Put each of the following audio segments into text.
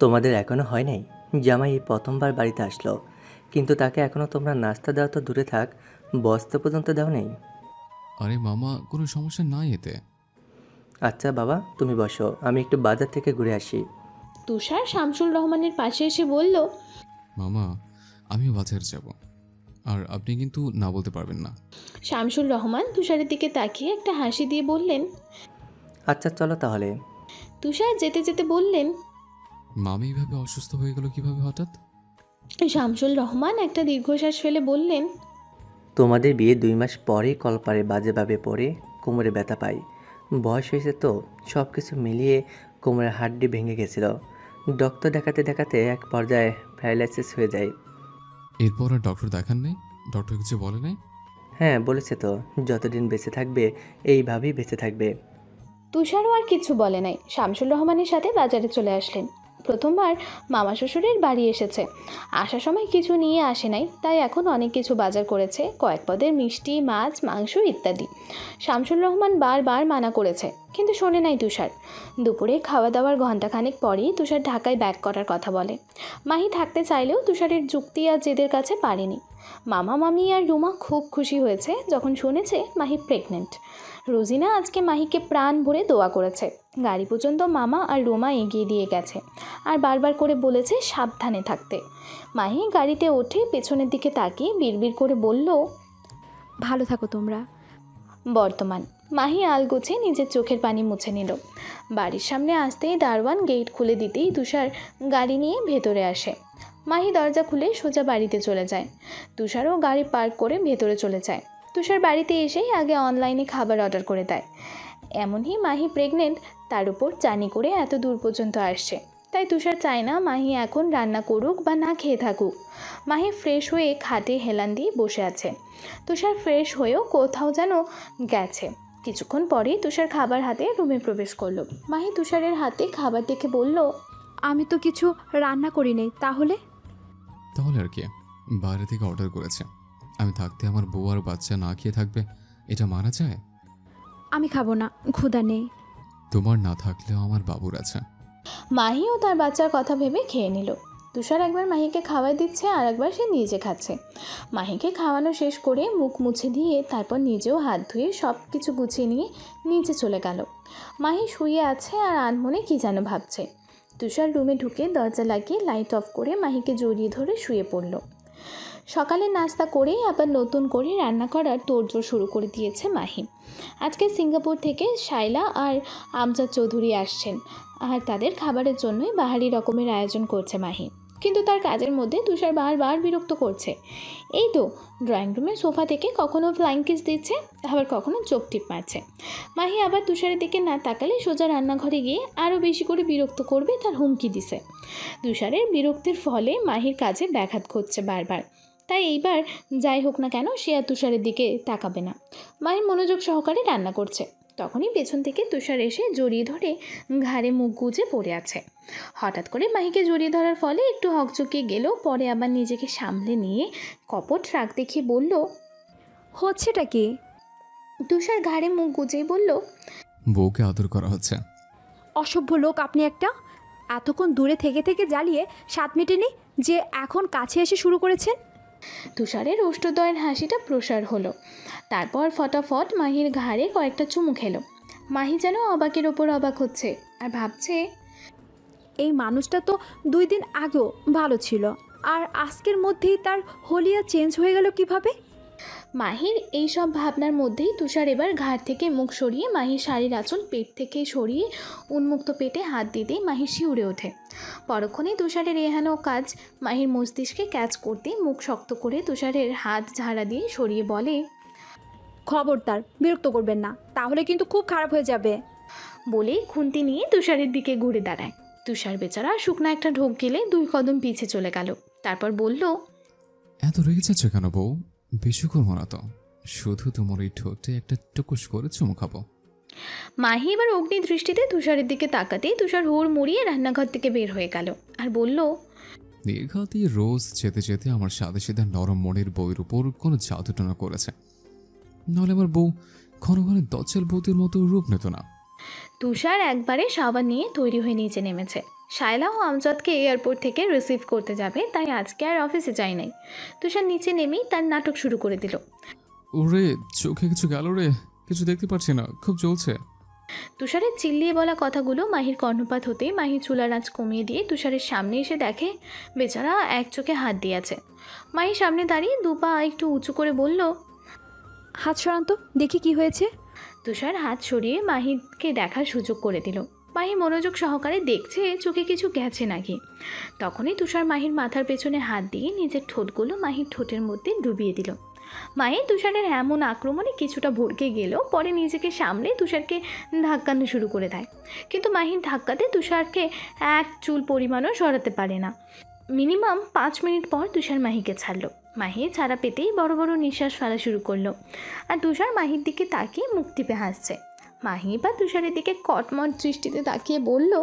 তোমাদের এখনো হয় নাই? জামাই এই প্রথমবার বাড়িতে আসলো, কিন্তু তাকে এখনো তোমরা নাস্তা দেওয়া তো দূরে থাক, বসতে পর্যন্ত দাও নেই। আরে মামা, কোনো সমস্যা নাই এতে। আচ্ছা বাবা, তুমি বসো, আমি একটু বাজার থেকে ঘুরে আসি। তুষার শামসুল রহমানের পাশে এসে বলল, মামা, আমিও বাজারে যাব, আর আপনি কিন্তু না বলতে পারবেন না। শামসুল রহমান তুষারের দিকে তাকিয়ে একটা হাসি দিয়ে বললেন। আচ্ছা চলো তাহলে। তুষার যেতে যেতে বললেন। মামি এইভাবে অসুস্থ হয়ে গেল কিভাবে হঠাৎ? শামসুল রহমান একটা দীর্ঘশ্বাস ফেলে বললেন। তোমাদের বিয়ে 2 মাস পরেই কলপারে বাজেভাবে পড়ে কোমরে ব্যথা পাই। বয়স হয়েছে তো, সব কিছু মিলিয়ে কোমরের হাড্ডি ভেঙে গেছিল। ডক্টর দেখাতে দেখাতে এক পর্যায়ে প্যারালাইসিস হয়ে যায়। এরপর আর ডক্টর দেখান নাই? ডক্টর কিছু বলে নাই? হ্যাঁ বলেছে তো, যতদিন বেঁচে থাকবে এইভাবেই বেঁচে থাকবে। তুষারও আর কিছু বলে নাই, শামসুল রহমানের সাথে বাজারে চলে আসলেন। প্রথমবার মামা শ্বশুরের বাড়ি এসেছে, আসার সময় কিছু নিয়ে আসে নাই, তাই এখন অনেক কিছু বাজার করেছে, কয়েক পদের মিষ্টি, মাছ, মাংস ইত্যাদি। শামসুল রহমান বারবার মানা করেছে, কিন্তু শোনে নাই তুষার। দুপুরে খাওয়া দাওয়ার ঘণ্টাখানেক পরেই তুষার ঢাকায় ব্যাক করার কথা বলে। মাহি থাকতে চাইলেও তুষারের যুক্তি আর জেদের কাছে পারেনি। মামা মামি আর রুমা খুব খুশি হয়েছে যখন শুনেছে মাহি প্রেগনেন্ট। রোজিনা আজকে মাহিকে প্রাণ ভরে দোয়া করেছে। গাড়ি পর্যন্ত মামা আর রুমা এগিয়ে দিয়ে গেছে, আর বারবার করে বলেছে সাবধানে থাকতে। মাহি গাড়িতে ওঠে পেছনের দিকে তাকিয়ে বিড়বিড় করে বলল, ভালো থাকো তোমরা। বর্তমান। মাহি আলগোছে নিজের চোখের পানি মুছে নিল। বাড়ির সামনে আসতেই দারোয়ান গেট খুলে দিতেই তুষার গাড়ি নিয়ে ভেতরে আসে। মাহি দরজা খুলে সোজা বাড়িতে চলে যায়। তুষারও গাড়ি পার্ক করে ভেতরে চলে যায়। তুষার বাড়িতে এসেই আগে অনলাইনে খাবার অর্ডার করে দেয়। এমনই মাহি প্রেগনেন্ট, তার উপর জার্নি করে এত দূর পর্যন্ত আসছে, তাই তুষার চায় না মাহি এখন রান্না করুক বা না খেয়ে থাকুক। মাহি ফ্রেশ হয়ে খাটে হেলান দিয়ে বসে আছে। তুষার ফ্রেশ হয়েও কোথাও যেন গেছে। কিছুক্ষণ পরেই তুষার খাবার হাতে রুমে প্রবেশ করলো। মাহি তুষারের হাতে খাবার দেখে বলল, আমি তো কিছু রান্না করি নাই, তাহলে? তাহলে আর কি, বাইরে থেকে অর্ডার করেছে। আমি থাকতে আমার বউ আর বাচ্চা না খেয়ে থাকবে, এটা মানা যায়? আমি খাবো না, ক্ষুধা নেই। তোমার না থাকলেও আমার বাবুর আছে। মাহিও তার বাচ্চার কথা ভেবে খেয়ে নিল। তুষার একবার মাহিকে খাওয়াই দিচ্ছে, আর একবার সে নিজে খাচ্ছে। মাহিকে খাওয়ানো শেষ করে মুখ মুছে দিয়ে তারপর নিজেও হাত ধুয়ে সব কিছু গুছিয়ে নিয়ে নিচে চলে গেল। মাহি শুয়ে আছে আর আনমনে কী যেন ভাবছে। তুষার রুমে ঢুকে দরজা লাগিয়ে লাইট অফ করে মাহিকে জড়িয়ে ধরে শুয়ে পড়ল। সকালে নাস্তা করেই আবার নতুন করে রান্না করার তোড়জোড় শুরু করে দিয়েছে মাহি। আজকে সিঙ্গাপুর থেকে শাইলা আর আমজাদ চৌধুরী আসছেন, আর তাদের খাবারের জন্যই বাহারি রকমের আয়োজন করছে মাহি। কিন্তু তার কাজের মধ্যে তুষার বারবার বিরক্ত করছে। এই তো ড্রয়িং রুমের সোফা থেকে কখনো ফ্লাইং কিস দিচ্ছে, আবার কখনো চোখ টিপ মারছে। মাহি আবার তুষারের দিকে না তাকালে সোজা রান্নাঘরে গিয়ে আরও বেশি করে বিরক্ত করবে তার হুমকি দিছে। তুষারের বিরক্তির ফলে মাহির কাজে ব্যাঘাত ঘটছে বারবার, তাই এইবার যাই হোক না কেন সে আর তুষারের দিকে তাকাবে না। মাহি মনোযোগ সহকারে রান্না করছে, তখনই পেছন থেকে তুষার এসে জড়িয়ে ধরে ঘাড়ে মুখ গুজে পড়ে আছে। হঠাৎ করে মাহিকে জড়িয়ে ধরার ফলে একটু হকচকিয়ে গেলেও পরে আবার নিজেকে সামলে নিয়ে কপট রাগ দেখিয়ে বলল, হচ্ছেটা কি? তুষার ঘাড়ে মুখ গুজেই বলল, বউকে আদর করা হচ্ছে। অসভ্য লোক আপনি একটা। এতক্ষণ দূরে থেকে থেকে জ্বালিয়ে স্বাদ মেটেনি যে এখন কাছে এসে শুরু করেছেন। তুষারের অষ্টদয়ের হাসিটা প্রসার হলো। তারপর ফটাফট মাহির ঘাড়ে কয়েকটা চুমু খেলো। মাহি যেন অবাকের ওপর অবাক হচ্ছে আর ভাবছে, এই মানুষটা তো 2 দিন আগেও ভালো ছিল, আর আজকের মধ্যেই তার হলিয়া চেঞ্জ হয়ে গেল কিভাবে? মাহির এই সব ভাবনার মধ্যেই তুষার এবার ঘাড় থেকে মুখ সরিয়ে মাহির শাড়ির আঁচল পেট থেকে সরিয়ে উন্মুক্ত পেটে হাত দিতেই মাহি শিউরে ওঠে। পরক্ষণেই তুষারের এহেন কাজ মাহির মস্তিষ্কে ক্যাচ করতেই মুখ শক্ত করে তুষারের হাত ঝাড়া দিয়ে সরিয়ে বলে, খবরদার বিরক্ত করবেন না, তাহলে কিন্তু খুব খারাপ হয়ে যাবে। বলেই খুন্তি নিয়ে তুষারের দিকে ঘুরে দাঁড়ায়। তুষার বেচারা শুকনা একটা ঢোক গেলে 2 কদম পিছে চলে গেল। তারপর বলল, এত রেগে যাচ্ছে কেন বউ? বেশি করবো না তো, শুধু তোমার এই ঠোঁটে একটা টুকুস করে চুমু খাবো। মাহি এবার অগ্নি দৃষ্টিতে তুষারের দিকে তাকাতেই তুষার হুড় মুড়িয়ে রান্নাঘর থেকে বের হয়ে গেল আর বলল, দীর্ঘাতি রোজ যেতে যেতে আমার সাদে সাদে নরম মনের বউয়ের উপর কোনো জাদুটনা করেছে, নাহলে আমার বউ ঘন ঘন দজ্জাল বউদের মতো রূপ নিত না। তুষার একবারে সাবান নিয়ে তৈরি হয়ে নিচে নেমেছে। শায়লা ও আমজাদকে এয়ারপোর্ট থেকে রিসিভ করতে যাবে, তাই আজকে আর অফিসে যায় নাই। তুষার নিচে নেমেই তার নাটক শুরু করে দিল। ওরে চোখে কিছু গেল রে, কিছু দেখতে পাচ্ছি না, খুব জ্বলছে। তুষারের চিল্লিয়ে বলা কথাগুলো মাহির কর্ণপাত হতেই মাহি চুলার আঁচ কমিয়ে দিয়ে তুষারের সামনে এসে দেখে বেচারা এক চোখে হাত দিয়েছে। মাহি সামনে দাঁড়িয়ে দুপা একটু উঁচু করে বলল, হাত সরান তো, দেখি কি হয়েছে। তুষার হাত সরিয়ে মাহিকে দেখার সুযোগ করে দিল। মাহি মনোযোগ সহকারে দেখছে চোখে কিছু গেছে নাকি। তখনই তুষার মাহির মাথার পেছনে হাত দিয়ে নিজের ঠোঁটগুলো মাহির ঠোঁটের মধ্যে ডুবিয়ে দিল। মাহি তুষারের এমন আক্রমণে কিছুটা ভড়কে গেল, পরে নিজেকে সামলে তুষারকে ধাক্কানো শুরু করে দেয়। কিন্তু মাহির ধাক্কাতে তুষারকে এক চুল পরিমাণও সরাতে পারে না। মিনিমাম 5 মিনিট পর তুষার মাহিকে ছাড়লো। মাহি ছাড়া পেতেই বড় বড় নিঃশ্বাস ফেলা শুরু করলো, আর তুষার মাহির দিকে তাকিয়ে মুখ টিপে হাসছে। মাহি বা তুষারের দিকে কটমট দৃষ্টিতে তাকিয়ে বলল,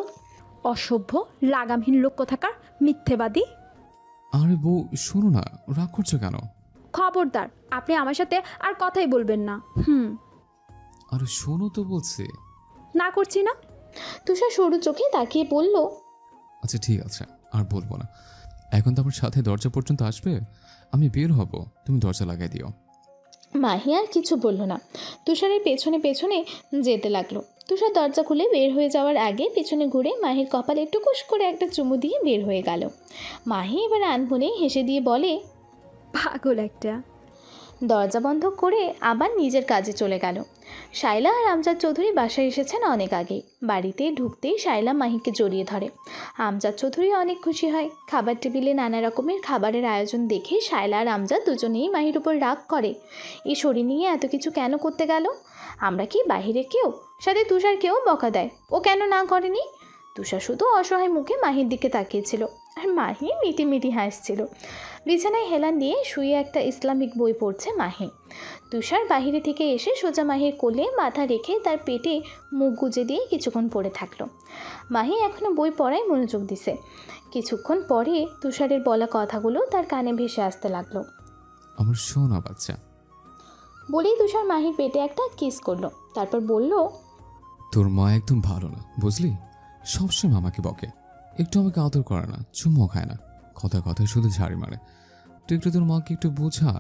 অসভ্য, লাগামহীন লোক কোথাকার, মিথ্যেবাদী। আরে বউ শোনো না, রাগ করছো কেন? খবরদার, আপনি আমার সাথে আর কথাই বলবেন না। আরে শোনো তো বলছি। না করছি না। তুষার সরু চোখে তাকিয়ে বলল, আচ্ছা ঠিক আছে, আর বলবো না। এখন তো আমার সাথে দরজা পর্যন্ত আসবে, আমি বের হব, তুমি দরজা লাগাই দিও। মাহি আর কিছু বলল না, তুষারের পেছনে পেছনে যেতে লাগলো। তুষার দরজা খুলে বের হয়ে যাওয়ার আগে পেছনে ঘুরে মাহির কপালে টুকুস করে একটা চুমু দিয়ে বের হয়ে গেল। মাহি এবার আনমনেই হেসে দিয়ে বলে, পাগল একটা। দরজা বন্ধ করে আবার নিজের কাজে চলে গেল। শায়লা আর আমজাদ চৌধুরী বাসায় এসেছেন অনেক আগেই। বাড়িতে ঢুকতেই শায়লা মাহিকে জড়িয়ে ধরে। আমজাদ চৌধুরী অনেক খুশি হয়। খাবার টেবিলে নানা রকমের খাবারের আয়োজন দেখে শায়লা আর আমজাদ দুজনেই মাহির উপর রাগ করে। এই শরীর নিয়ে এত কিছু কেন করতে গেল? আমরা কি বাহিরে কেউ? সাথে তুষারকেও বকা দেয়, ও কেন না করেনি? তুষার শুধু অসহায় মুখে মাহির দিকে তাকিয়েছিল, আর মাহি মিটিমিটি হাসছিল। বিছানায় হেলান দিয়ে শুয়ে একটা ইসলামিক বই পড়ছে মাহি। তুষার বাহিরে থেকে এসে সোজা মাহির কোলে মাথা রেখে তার পেটে মুখ গুজে দিয়ে কিছুক্ষণ পড়ে থাকলো। মাহি এখনও বই পড়ায় মনোযোগ দিছে। কিছুক্ষণ পরে তুষারের বলা কথাগুলো তার কানে ভেসে আসতে লাগলো। আমার সোনা বাচ্চা বলেই তুষার মাহির পেটে একটা কিস করলো, তারপর বলল, তোর মা একদম ভালো না বুঝলি, সবসময় আমাকে বকে, একটু আমাকে আদর করে না, চুমো খায় না, কথা কথায় শুধু ঝাড়ি মারে। তুই একটু তোর মাকে একটু বোঝা,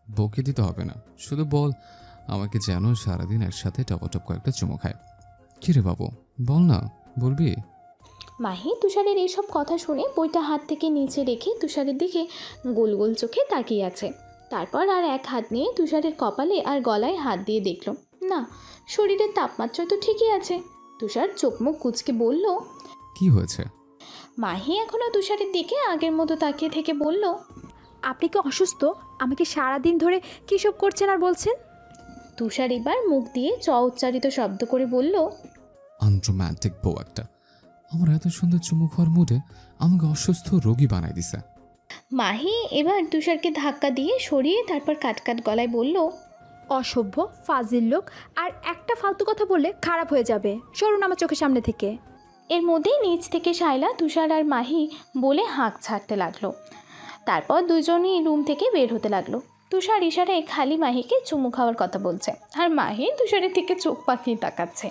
বকে দিতে হবে না, শুধু বল আমাকে যেন সারাদিন একসাথে টপটপ কয়েকটা চুমো খায়। কিরে বাবু বল না, বলবি? মাহি তুষারের এইসব কথা শুনে বইটা হাত থেকে নিচে রেখে তুষারের দিকে গোল গোল চোখে তাকিয়ে আছে। তারপর আর এক হাত নিয়ে তুষারের কপালে আর গলায় হাত দিয়ে দেখল, না, শরীরের তাপমাত্রা তো ঠিকই আছে। তুষার চোখ মুখ কুঁচকে বলল, কি হয়েছে? মাহি এখনও তুষারের দিকে আগের মতো তাকিয়ে থেকে বলল, আপনি কি অসুস্থ? আমাকে সারাদিন ধরে কী সব করছেন আর বলছেন? তুষার এবার মুখ দিয়ে চ উচ্চারিত শব্দ করে বলল, আনরোম্যান্টিক বউ একটা, আমার এত সুন্দর চুমু খাওয়ার মুডে আমাকে অসুস্থ রোগী বানাই দিছে। মাহি এবার তুষারকে ধাক্কা দিয়ে সরিয়ে তারপর কাটকাট গলায় বলল, অসভ্য, ফাজিল লোক, আর একটা ফালতু কথা বললে খারাপ হয়ে যাবে। সরুন আমার চোখের সামনে থেকে। এর মধ্যেই নিচ থেকে শায়লা তুষার আর মাহি বলে হাঁক ছাড়তে লাগলো। তারপর দুজনই রুম থেকে বের হতে লাগলো। তুষার ইশারায় খালি মাহিকে চুমু খাওয়ার কথা বলছে, আর মাহি তুষারের থেকে চোখ পাকিয়ে তাকাচ্ছে।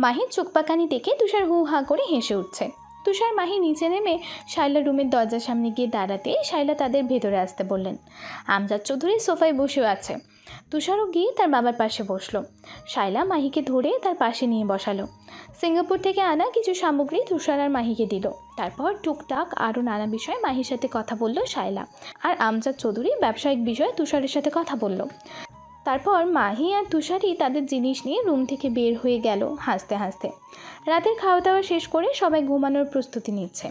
মাহির চোখ পাকানি দেখে তুষার হু হা করে হেসে উঠছে। তুষার মাহি নিচে নেমে শায়লা রুমের দরজার সামনে গিয়ে দাঁড়াতে শায়লা তাদের ভেতরে আসতে বললেন। আমজাদ চৌধুরী সোফায় বসেও আছে। তুষারও গিয়ে তার বাবার পাশে বসলো। শায়লা মাহিকে ধরে তার পাশে নিয়ে বসালো। সিঙ্গাপুর থেকে আনা কিছু সামগ্রী তুষার আর মাহিকে দিল। তারপর টুকটাক আরও নানা বিষয়ে মাহির সাথে কথা বলল শায়লা, আর আমজাদ চৌধুরী ব্যবসায়িক বিষয়ে তুষারের সাথে কথা বলল। তারপর মাহি আর তুষারই তাদের জিনিস নিয়ে রুম থেকে বের হয়ে গেল হাসতে হাসতে। রাতের খাওয়া দাওয়া শেষ করে সবাই ঘুমানোর প্রস্তুতি নিচ্ছে।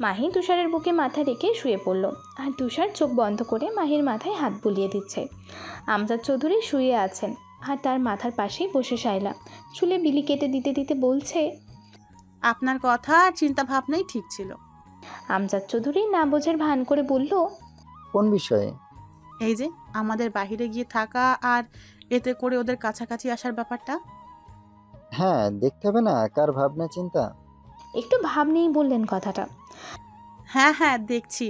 মাহি তুষারের বুকে মাথা রেখে শুয়ে পড়ল, আর তুষার চোখ বন্ধ করে মাহির মাথায় হাত বুলিয়ে দিচ্ছে। আমজাদ চৌধুরী শুয়ে আছেন, আর তার মাথার পাশেই বসে শায়লা চুলে বিলি কেটে দিতে দিতে বলছে, আপনার কথা আর চিন্তা ভাবনাই ঠিক ছিল। আমজাদ চৌধুরী না বোঝার ভান করে বলল, কোন বিষয়ে? এই যে আমাদের বাহিরে গিয়ে থাকা আর এতে করে ওদের কাছাকাছি আসার ব্যাপারটা। হ্যাঁ, দেখতে হবে না কার ভাবনা চিন্তা। একটু ভাব নিয়েই বললেন কথাটা। হ্যাঁ হ্যাঁ দেখছি।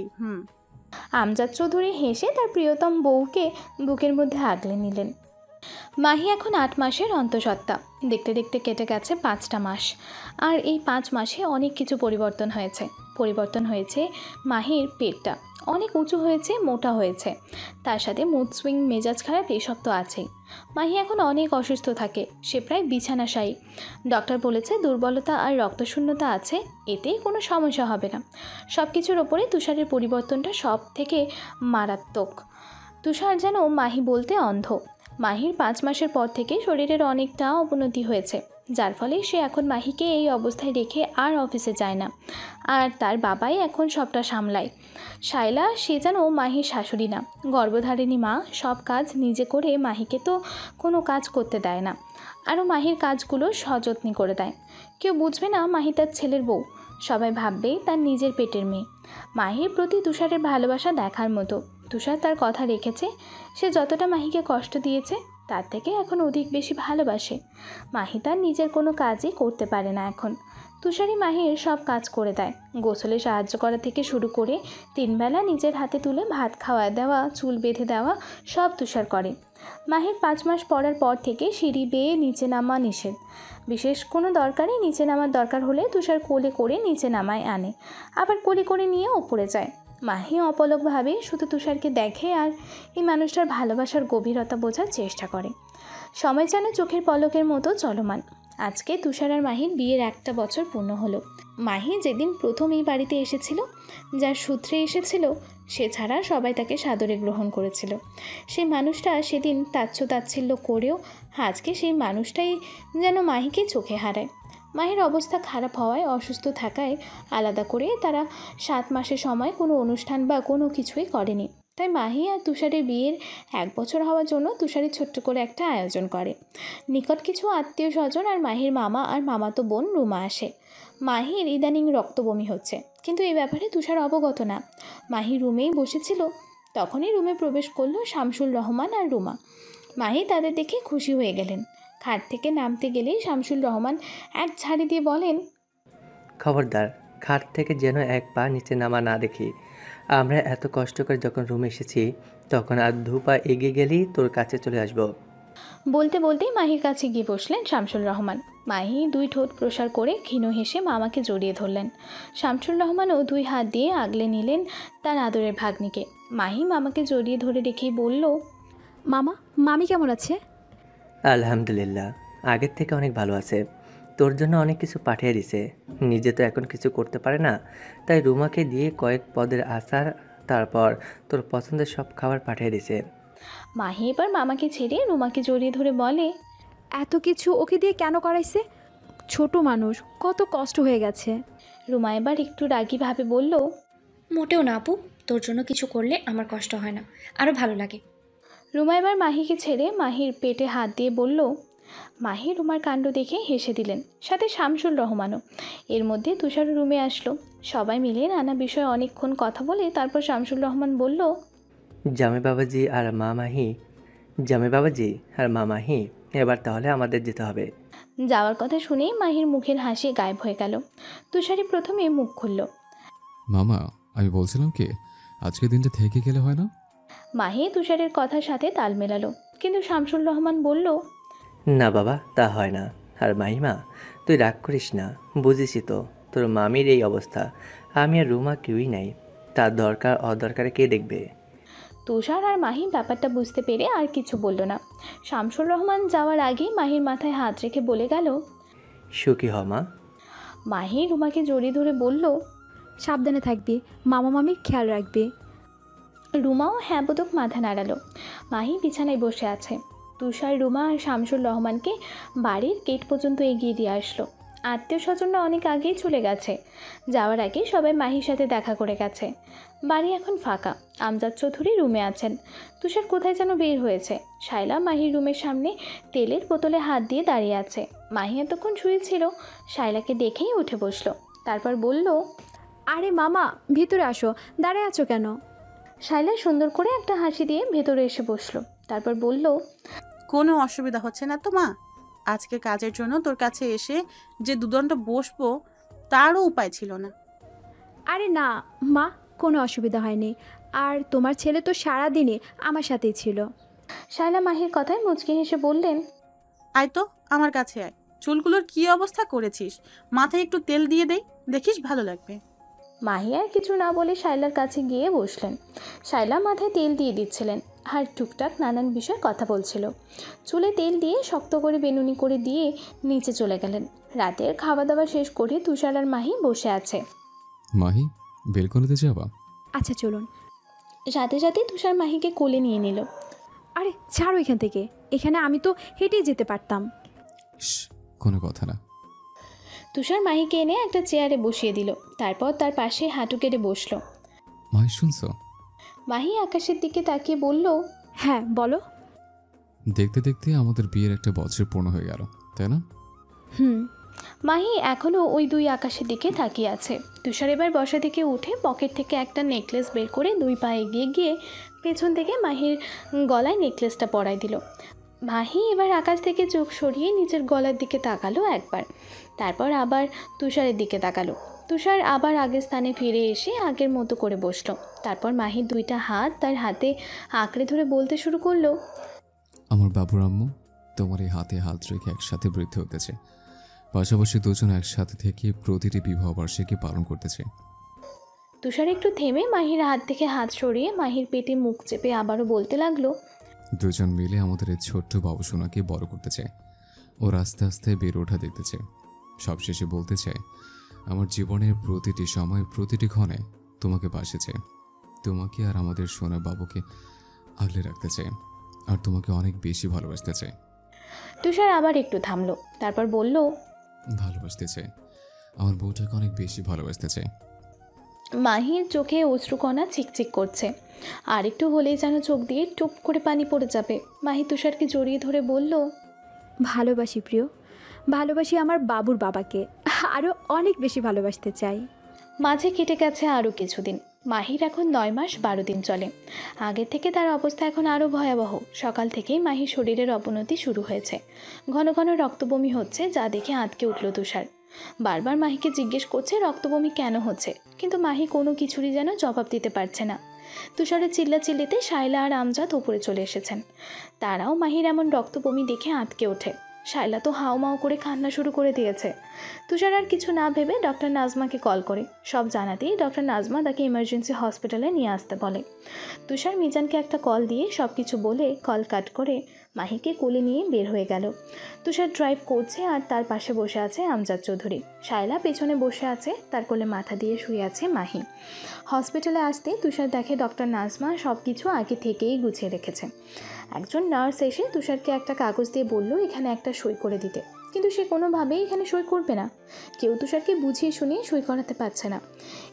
আমজাদ চৌধুরী হেসে তার প্রিয়তম বউকে বুকের মধ্যে আগলে নিলেন। মাহি এখন 8 মাসের অন্তঃসত্ত্বা। দেখতে দেখতে কেটে গেছে 5টা মাস। আর এই 5 মাসে অনেক কিছু পরিবর্তন হয়েছে। পরিবর্তন হয়েছে মাহির পেটটা অনেক উঁচু হয়েছে, মোটা হয়েছে। তার সাথে মুড সুইং, মেজাজ খারাপ এসব তো আছেই। মাহি এখন অনেক অসুস্থ থাকে, সে প্রায় বিছানাশায়ী। ডক্টর বলেছে দুর্বলতা আর রক্তশূন্যতা আছে, এতেই কোনো সমস্যা হবে না। সব কিছুর ওপরে তুষারের পরিবর্তনটা সব থেকে মারাত্মক। তুষার যেন মাহি বলতে অন্ধ। মাহির 5 মাসের পর থেকে শরীরের অনেকটা অবনতি হয়েছে, যার ফলে সে এখন মাহিকে এই অবস্থায় রেখে আর অফিসে যায় না। আর তার বাবাই এখন সবটা সামলায়। শায়লা সে যেন মাহির শাশুড়ি না, গর্ভধারিণী মা। সব কাজ নিজে করে মাহিকে তো কোনো কাজ করতে দেয় না, আরও মাহির কাজগুলো সযত্নে করে দেয়। কেউ বুঝবে না মাহি তার ছেলের বউ, সবাই ভাববে তার নিজের পেটের মেয়ে। মাহির প্রতি তুষারের ভালোবাসা দেখার মতো। তুষার তার কথা রেখেছে, সে যতটা মাহিকে কষ্ট দিয়েছে তার থেকে এখন অধিক বেশি ভালোবাসে। মাহি তার নিজের কোনো কাজই করতে পারে না এখন। তুষারই মাহির সব কাজ করে দেয়, গোসলে সাহায্য করা থেকে শুরু করে 3 বেলা নিজের হাতে তুলে ভাত খাওয়া দেওয়া, চুল বেঁধে দেওয়া সব তুষার করে। মাহির 5 মাস পড়ার পর থেকে সিঁড়ি বেয়ে নিচে নামা নিষেধ। বিশেষ কোনো দরকারে নিচে নামার দরকার হলে তুষার কোলে করে নিচে নামায় আনে, আবার কোলে করে নিয়ে ওপরে যায়। মাহি অপলকভাবে শুধু তুষারকে দেখে আর এই মানুষটার ভালোবাসার গভীরতা বোঝার চেষ্টা করে। সময় যেন চোখের পলকের মতো চলমান। আজকে তুষার আর মাহির বিয়ের 1টা বছর পূর্ণ হলো। মাহি যেদিন প্রথম এই বাড়িতে এসেছিল, যার সূত্রে এসেছিল, সে ছাড়া সবাই তাকে সাদরে গ্রহণ করেছিল। সেই মানুষটা সেদিন তাচ্ছিল্য করেও আজকে সেই মানুষটাই যেন মাহিকে চোখে হারায়। মাহির অবস্থা খারাপ হওয়ায়, অসুস্থ থাকায় আলাদা করে তারা 7 মাসের সময় কোনো অনুষ্ঠান বা কোনো কিছুই করেনি। তাই মাহি আর তুষারের বিয়ের 1 বছর হওয়ার জন্য তুষারের ছোট্ট করে একটা আয়োজন করে। নিকট কিছু আত্মীয় স্বজন আর মাহির মামা আর মামাতো বোন রুমা আসে। মাহির ইদানিং রক্তবমি হচ্ছে, কিন্তু এই ব্যাপারে তুষার অবগত না। মাহি রুমেই বসেছিল, তখনই রুমে প্রবেশ করলো শামসুল রহমান আর রুমা। মাহি তাদের দেখে খুশি হয়ে গেলেন। খাট থেকে নামতে গেলেই শামসুল রহমান এক ঝাড়ি দিয়ে বলেন, খবরদার, খাট থেকে যেন 1 পা নিচে নামা না দেখি। আমরা এত কষ্ট করে যখন রুমে এসেছি, তখন আর 2 পা এগিয়ে গেলেই তোর কাছে চলে আসবো। বলতে বলতেই মাহির কাছে গিয়ে বসলেন শামসুল রহমান। মাহি 2 ঠোঁট প্রসার করে ক্ষীণ হেসে মামাকে জড়িয়ে ধরলেন। শামসুল রহমানও 2 হাত দিয়ে আগলে নিলেন তার আদরের ভাগ্নিকে। মাহি মামাকে জড়িয়ে ধরে রেখেই বলল, মামা, মামি কেমন আছে? আলহামদুলিল্লাহ, আগের থেকে অনেক ভালো আছে। তোর জন্য অনেক কিছু পাঠিয়ে দিছে। নিজে তো এখন কিছু করতে পারে না, তাই রুমাকে দিয়ে কয়েক পদের আচার, তারপর তোর পছন্দের সব খাবার পাঠিয়ে দিছে। মাহি এবার মামাকে ছেড়ে রুমাকে জড়িয়ে ধরে বলে, এত কিছু ওকে দিয়ে কেন করাইছে? ছোট মানুষ, কত কষ্ট হয়ে গেছে। রুমা এবার একটু রাগীভাবে বলল, মোটেও না আপু, তোর জন্য কিছু করলে আমার কষ্ট হয় না, আরও ভালো লাগে। রুমা এবার মাহিকে ছেড়ে মাহির পেটে হাত দিয়ে বলল। মাহি রুমার কাণ্ড দেখে হেসে দিলেন, সাথে শামসুল রহমানও। এর মধ্যে তুষার রুমে আসলো। সবাই মিলে নানা বিষয়ে অনেকক্ষণ কথা বলে তারপর শামসুল রহমান বলল, জামাই বাবাজি আর মা মাহি, এবার তাহলে আমাদের যেতে হবে। যাওয়ার কথা শুনেই মাহির মুখের হাসি গায়েব হয়ে গেল। তুষারই প্রথমে মুখ খুলল। মামা, আমি বলছিলাম কি, আজকে দিনটা থেকে গেলে হয় না? মাহি তুষারের কথার সাথে তাল মেলালো, কিন্তু শামসুল রহমান বলল, না বাবা, তা হয় না। আর মাহিমা, তুই রাগ করিস না, বুঝিসই তো তোর মামির এই অবস্থা। আমি আর রুমা কেউই নাই, তার দরকার অদরকারে কে দেখবে? তুষার আর মাহি ব্যাপারটা বুঝতে পেরে আর কিছু বলল না। শামসুল রহমান যাওয়ার আগে মাহির মাথায় হাত রেখে বলে গেল, সুখী হ মা। মাহি রুমাকে জড়িয়ে ধরে বলল, সাবধানে থাকবি, মামা মামির খেয়াল রাখবি। রুমাও হ্যাঁ বোধক মাথা নাড়ালো। মাহি বিছানায় বসে আছে। তুষার, রুমা আর শামসুল রহমানকে বাড়ির গেট পর্যন্ত এগিয়ে দিয়ে আসলো। আত্মীয় স্বজনরা অনেক আগেই চলে গেছে। যাওয়ার আগে সবাই মাহির সাথে দেখা করে গেছে। বাড়ি এখন ফাঁকা। আমজাদ চৌধুরী রুমে আছেন। তুষার কোথায় যেন বের হয়েছে। শায়লা মাহির রুমের সামনে তেলের বোতলে হাত দিয়ে দাঁড়িয়ে আছে। মাহি এতক্ষণ শুয়েছিল, শায়লাকে দেখেই উঠে বসলো। তারপর বলল, আরে মামা, ভিতরে আসো, দাঁড়ায় আছো কেন? শায়লা সুন্দর করে একটা হাসি দিয়ে ভেতরে এসে বসলো। তারপর বলল, কোনো অসুবিধা হচ্ছে না তো মা? আজকে কাজের জন্য তোর কাছে এসে যে দুদণ্ড বসবো তারও উপায় ছিল না। আরে না মা, কোনো অসুবিধা হয়নি। আর তোমার ছেলে তো সারাদিনই আমার সাথেই ছিল। শায়লা মাহির কথায় মুচকি হেসে বললেন, আয় তো আমার কাছে আয়, চুলগুলোর কি অবস্থা করেছিস, মাথায় একটু তেল দিয়ে দেই, দেখিস ভালো লাগবে। মাহি আর কিছু না বলে শায়লার কাছে গিয়ে বসলেন। শায়লা মাথায় তেল দিয়ে দিচ্ছিলেন আর টুকটাক নানান বিষয়ে কথা বলছিল। চুলে তেল দিয়ে শক্ত করে বেনুনি করে দিয়ে নিচে চলে গেলেন। রাতের খাওয়া দাওয়া শেষ করে তুষার আর মাহি বসে আছে। মাহি, বেলকনিতে যাবা? আচ্ছা চলুন। সাথে সাথে তুষার মাহিকে কোলে নিয়ে নিল। আরে ছাড়ো এখান থেকে, এখানে আমি তো হেঁটেই যেতে পারতাম। কোনো কথা না। তুষার মাহিকে এনে একটা চেয়ারে বসিয়ে দিল, তারপর তার পাশে হাঁটু কেটে বসলো। মাহি শুনছো? মাহি আকাশের দিকে তাকিয়ে বলল, হ্যাঁ বলো। দেখতে দেখতে আমাদের বিয়ের একটা বছর পূর্ণ হয়ে গেল, তাই না? হুম। মাহি এখনও ওই দুই আকাশের দিকে তাকিয়ে আছে। তুষার এবার বসা থেকে উঠে পকেট থেকে একটা নেকলেস বের করে দুই পা এগিয়ে গিয়ে পেছন থেকে মাহির গলায় নেকলেসটা পরাই দিল। মাহি এবার আকাশ থেকে চোখ সরিয়ে নিজের গলার দিকে তাকালো একবার, তারপর আবার তুষারের দিকে তাকালো। তুষার আবার আগের স্থানে ফিরে এসে আগের মতো করে বসলো। তারপর মাহির দুইটা হাত তার হাতে আঁকড়ে ধরে বলতে শুরু করলো, আমার বাবুর আম্মু তোমার এই হাতে হাত রেখে একসাথে বৃদ্ধি হতেছে, পাশাপাশি দুজন একসাথে থেকে প্রতিটি বিবাহ বার্ষিকী পালন করতেছে। তুষার একটু থেমে মাহির হাত থেকে হাত সরিয়ে মাহির পেটে মুখ চেপে আবারও বলতে লাগলো, দুজন মিলে আমাদের এই ছোট্ট বাবুসোনাকে বড় করতে চায়, ওর আস্তে আস্তে বেড়ে ওঠা দেখতে চায়। সবশেষে বলতে চায়, আমার জীবনের প্রতিটি সময় প্রতিটি ক্ষণে তোমাকে পাশে চায়, তোমাকে আর আমাদের সোনা বাবুকে আগলে রাখতে চায়, আর তোমাকে অনেক বেশি ভালোবাসতে চায়। তুষার আবার একটু থামলো, তারপর বলল, ভালোবাসতে চায়, আমার বউটাকে অনেক বেশি ভালোবাসতে চায়। মাহির চোখে অশ্রুকণা চিকচিক করছে, আর একটু হলেই যেন চোখ দিয়ে টুপ করে পানি পড়ে যাবে। মাহি তুষারকে জড়িয়ে ধরে বলল, ভালোবাসি প্রিয়, ভালোবাসি আমার বাবুর বাবাকে, আরও অনেক বেশি ভালোবাসতে চাই। মাঝে কেটে গেছে আরও কিছুদিন। মাহির এখন 9 মাস 12 দিন চলে। আগের থেকে তার অবস্থা এখন আরও ভয়াবহ। সকাল থেকেই মাহির শরীরের অবনতি শুরু হয়েছে। ঘন ঘন রক্তবমি হচ্ছে, যা দেখে আঁতকে উঠল তুষার। বারবার মাহিকে জিজ্ঞেস করছে রক্তবমি কেন হচ্ছে, কিন্তু মাহি কোনো কিছুরই যেন জবাব দিতে পারছে না। তুষারের চিল্লাচিল্লিতে শায়লা আর আমজাদ ওপরে চলে এসেছেন। তারাও মাহির এমন রক্তবমি দেখে আঁতকে ওঠে। শায়লা তো হাউমাউ করে কান্না শুরু করে দিয়েছে। তুষার আর কিছু না ভেবে ডক্টর নাজমাকে কল করে সব জানাতেই ডক্টর নাজমা তাকে ইমার্জেন্সি হসপিটালে নিয়ে আসতে বলে। তুষার মিজানকে একটা কল দিয়ে সব কিছু বলে কল কাট করে মাহিকে কোলে নিয়ে বের হয়ে গেল। তুষার ড্রাইভ করছে আর তার পাশে বসে আছে আমজাদ চৌধুরী। শায়লা পেছনে বসে আছে, তার কোলে মাথা দিয়ে শুয়ে আছে মাহি। হসপিটালে আসতে তুষার দেখে ডক্টর নাজমা সব কিছু আগে থেকেই গুছিয়ে রেখেছে। একজন নার্স এসে তুষারকে একটা কাগজ দিয়ে বলল এখানে একটা সই করে দিতে, কিন্তু সে কোনোভাবেই এখানে সই করবে না। কেউ তুষারকে বুঝিয়ে শুনিয়ে সই করাতে পারছে না।